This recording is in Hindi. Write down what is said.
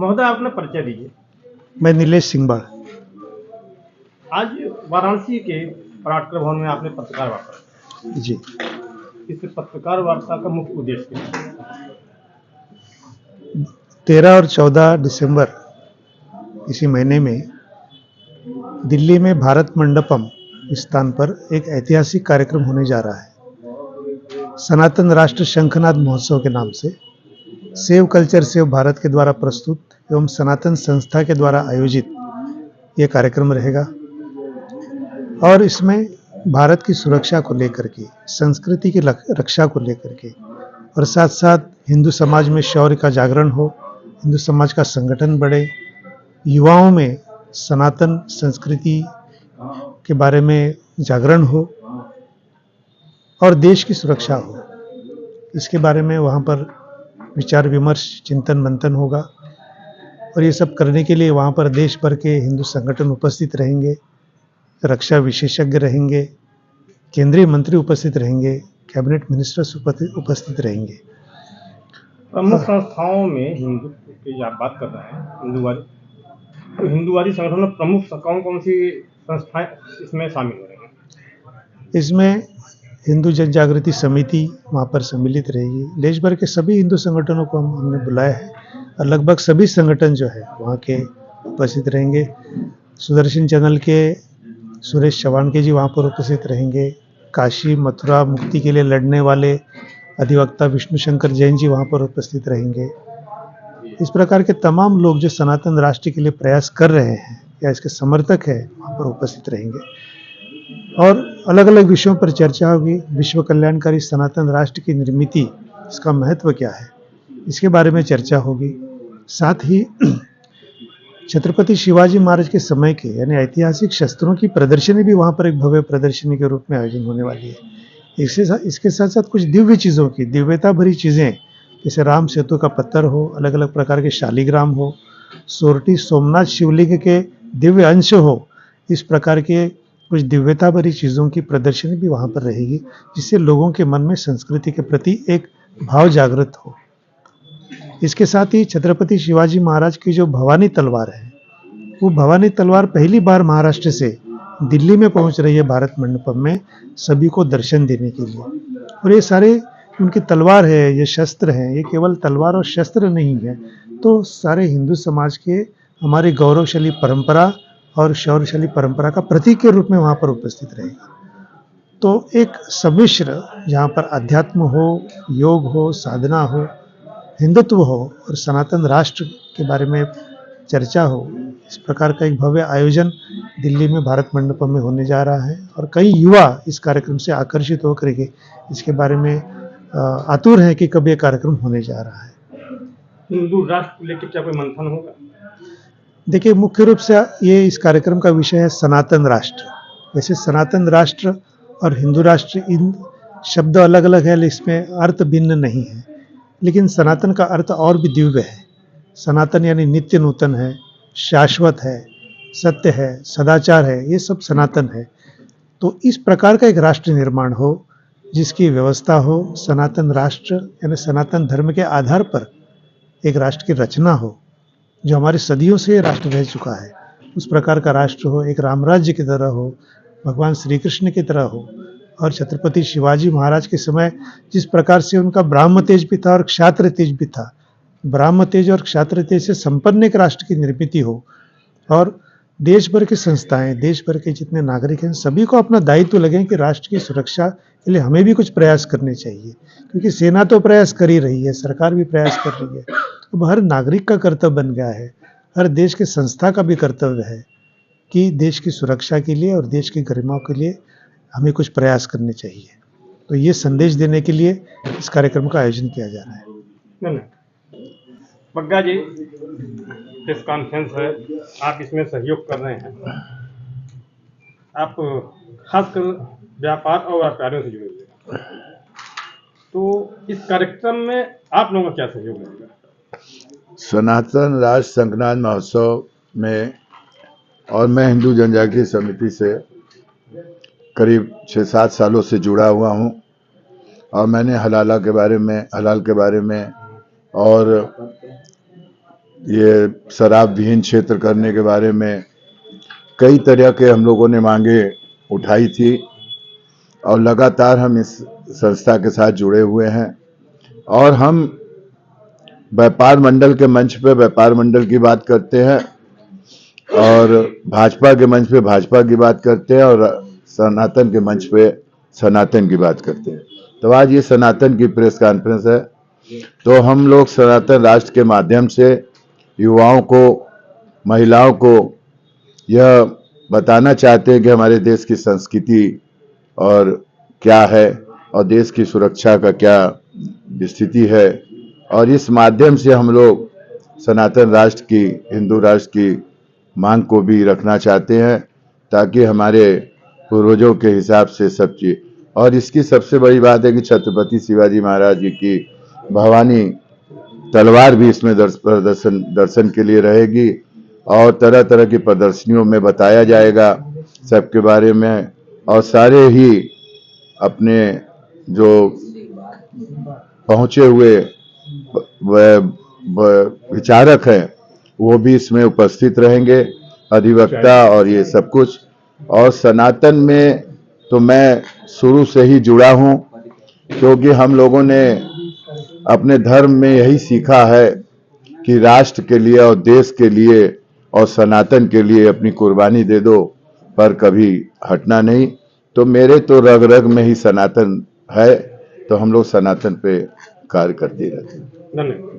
महोदय, अपना परिचय दीजिए। मैं नीलेश सिंहबाड़। आज वाराणसी के पराटकर भवन में आपने पत्रकार वार्ता की। जी, इस पत्रकार वार्ता का मुख्य उद्देश्य क्या है? 13 और 14 दिसंबर इसी महीने में दिल्ली में भारत मंडपम स्थान पर एक ऐतिहासिक कार्यक्रम होने जा रहा है। सनातन राष्ट्र शंखनाद महोत्सव के नाम से सेव कल्चर सेव भारत के द्वारा प्रस्तुत एवं सनातन संस्था के द्वारा आयोजित ये कार्यक्रम रहेगा और इसमें भारत की सुरक्षा को लेकर के, संस्कृति की रक्षा को लेकर के और साथ साथ हिंदू समाज में शौर्य का जागरण हो, हिंदू समाज का संगठन बढ़े, युवाओं में सनातन संस्कृति के बारे में जागरण हो और देश की सुरक्षा हो, इसके बारे में वहाँ पर विचार विमर्श, चिंतन मंथन होगा। और ये सब करने के लिए वहाँ पर देश भर के हिंदू संगठन उपस्थित रहेंगे, रक्षा विशेषज्ञ रहेंगे, केंद्रीय मंत्री उपस्थित रहेंगे, कैबिनेट मिनिस्टर्स उपस्थित रहेंगे। प्रमुख संस्थाओं में हिंदुत्व की आप बात कर रहे हैं, हिंदूवादी, तो हिंदूवादी संगठन में प्रमुख कौन सी संस्थाएं इसमें शामिल हो रही हैं? इसमें हिंदू जन जागृति समिति वहाँ पर सम्मिलित रहेगी। देश भर के सभी हिंदू संगठनों को हमने बुलाया है और लगभग सभी संगठन जो है वहाँ के उपस्थित रहेंगे। सुदर्शन चैनल के सुरेश चौहान के जी वहाँ पर उपस्थित रहेंगे। काशी मथुरा मुक्ति के लिए लड़ने वाले अधिवक्ता विष्णु शंकर जैन जी वहाँ पर उपस्थित रहेंगे। इस प्रकार के तमाम लोग जो सनातन राष्ट्र के लिए प्रयास कर रहे हैं या इसके समर्थक हैं वहाँ पर उपस्थित रहेंगे और अलग अलग विषयों पर चर्चा होगी। विश्व कल्याणकारी सनातन राष्ट्र की निर्मित, इसका महत्व क्या है, इसके बारे में चर्चा होगी। साथ ही छत्रपति शिवाजी महाराज के समय के यानी ऐतिहासिक शस्त्रों की प्रदर्शनी भी वहाँ पर एक भव्य प्रदर्शनी के रूप में आयोजन होने वाली है। इसके साथ साथ कुछ दिव्य चीज़ों की, दिव्यता भरी चीज़ें, जैसे राम सेतु का पत्थर हो, अलग अलग प्रकार के शालिग्राम हो, सोरठी सोमनाथ शिवलिंग के दिव्य अंश हो, इस प्रकार के कुछ दिव्यता भरी चीज़ों की प्रदर्शनी भी वहाँ पर रहेगी, जिससे लोगों के मन में संस्कृति के प्रति एक भाव जागृत हो। इसके साथ ही छत्रपति शिवाजी महाराज की जो भवानी तलवार है, वो भवानी तलवार पहली बार महाराष्ट्र से दिल्ली में पहुंच रही है भारत मंडपम में सभी को दर्शन देने के लिए। और ये सारे उनकी तलवार है, ये शस्त्र हैं, ये केवल तलवार और शस्त्र नहीं है, तो सारे हिंदू समाज के हमारी गौरवशाली परंपरा और शौर्यशाली परंपरा का प्रतीक के रूप में वहाँ पर उपस्थित रहेगा। तो एक सम्मिश्र, जहाँ पर अध्यात्म हो, योग हो, साधना हो, हिंदुत्व हो और सनातन राष्ट्र के बारे में चर्चा हो, इस प्रकार का एक भव्य आयोजन दिल्ली में भारत मंडपम में होने जा रहा है और कई युवा इस कार्यक्रम से आकर्षित होकर के इसके बारे में आतुर हैं कि कब ये कार्यक्रम होने जा रहा है। हिंदू राष्ट्र को लेकर क्या कोई मंथन होगा? देखिए, मुख्य रूप से ये इस कार्यक्रम का विषय है सनातन राष्ट्र। वैसे सनातन राष्ट्र और हिंदू राष्ट्र, इन शब्द अलग अलग है, इसमें अर्थ भिन्न नहीं है, लेकिन सनातन का अर्थ और भी दिव्य है। सनातन यानी नित्य नूतन है, शाश्वत है, सत्य है, सदाचार है, ये सब सनातन है। तो इस प्रकार का एक राष्ट्र निर्माण हो जिसकी व्यवस्था हो, सनातन राष्ट्र यानी सनातन धर्म के आधार पर एक राष्ट्र की रचना हो, जो हमारी सदियों से राष्ट्र रह चुका है, उस प्रकार का राष्ट्र हो, एक राम राज्य की तरह हो, भगवान श्री कृष्ण की तरह हो। और छत्रपति शिवाजी महाराज के समय जिस प्रकार से उनका ब्राह्म तेज भी था और क्षात्र तेज भी था, ब्राह्म तेज और क्षात्र तेज से संपन्न एक राष्ट्र की निर्मित हो और देश भर की संस्थाएं, देश भर के जितने नागरिक हैं, सभी को अपना दायित्व लगे कि राष्ट्र की सुरक्षा के लिए हमें भी कुछ प्रयास करने चाहिए, क्योंकि सेना तो प्रयास कर ही रही है, सरकार भी प्रयास कर रही है। अब हर नागरिक का कर्तव्य बन गया है, हर देश के संस्था का भी कर्तव्य है कि देश की सुरक्षा के लिए और देश की गरिमा के लिए हमें कुछ प्रयास करने चाहिए। तो ये संदेश देने के लिए इस कार्यक्रम का आयोजन किया जा रहा है। बग्गा जी, प्रेस कॉन्फ्रेंस है, आप इसमें सहयोग कर रहे हैं, आप खासकर व्यापार और व्यापारियों से जुड़े हुए हैं, तो इस कार्यक्रम में आप लोगों का क्या सहयोग रहेगा? सनातन राष्ट्र शंखनाद महोत्सव में और मैं हिंदू जनजागृति समिति से करीब 6-7 सालों से जुड़ा हुआ हूँ और मैंने हलाल के बारे में और ये शराब विहीन क्षेत्र करने के बारे में कई तरह के हम लोगों ने मांगे उठाई थी और लगातार हम इस संस्था के साथ जुड़े हुए हैं और हम व्यापार मंडल के मंच पे व्यापार मंडल की बात करते हैं और भाजपा के मंच पे भाजपा की बात करते हैं और सनातन के मंच पे सनातन की बात करते हैं। तो आज ये सनातन की प्रेस कॉन्फ्रेंस है। तो हम लोग सनातन राष्ट्र के माध्यम से युवाओं को, महिलाओं को यह बताना चाहते हैं कि हमारे देश की संस्कृति और क्या है और देश की सुरक्षा का क्या स्थिति है, और इस माध्यम से हम लोग सनातन राष्ट्र की, हिंदू राष्ट्र की मांग को भी रखना चाहते हैं ताकि हमारे पूर्वजों के हिसाब से सब चीज। और इसकी सबसे बड़ी बात है कि छत्रपति शिवाजी महाराज जी की भवानी तलवार भी इसमें दर्शन के लिए रहेगी और तरह तरह की प्रदर्शनियों में बताया जाएगा सबके बारे में। और सारे ही अपने जो पहुंचे हुए विचारक हैं वो भी इसमें उपस्थित रहेंगे, अधिवक्ता और ये सब कुछ। और सनातन में तो मैं शुरू से ही जुड़ा हूं क्योंकि हम लोगों ने अपने धर्म में यही सीखा है कि राष्ट्र के लिए और देश के लिए और सनातन के लिए अपनी कुर्बानी दे दो पर कभी हटना नहीं। तो मेरे तो रग रग में ही सनातन है, तो हम लोग सनातन पे कार्य करते रहते हैं। धन्यवाद।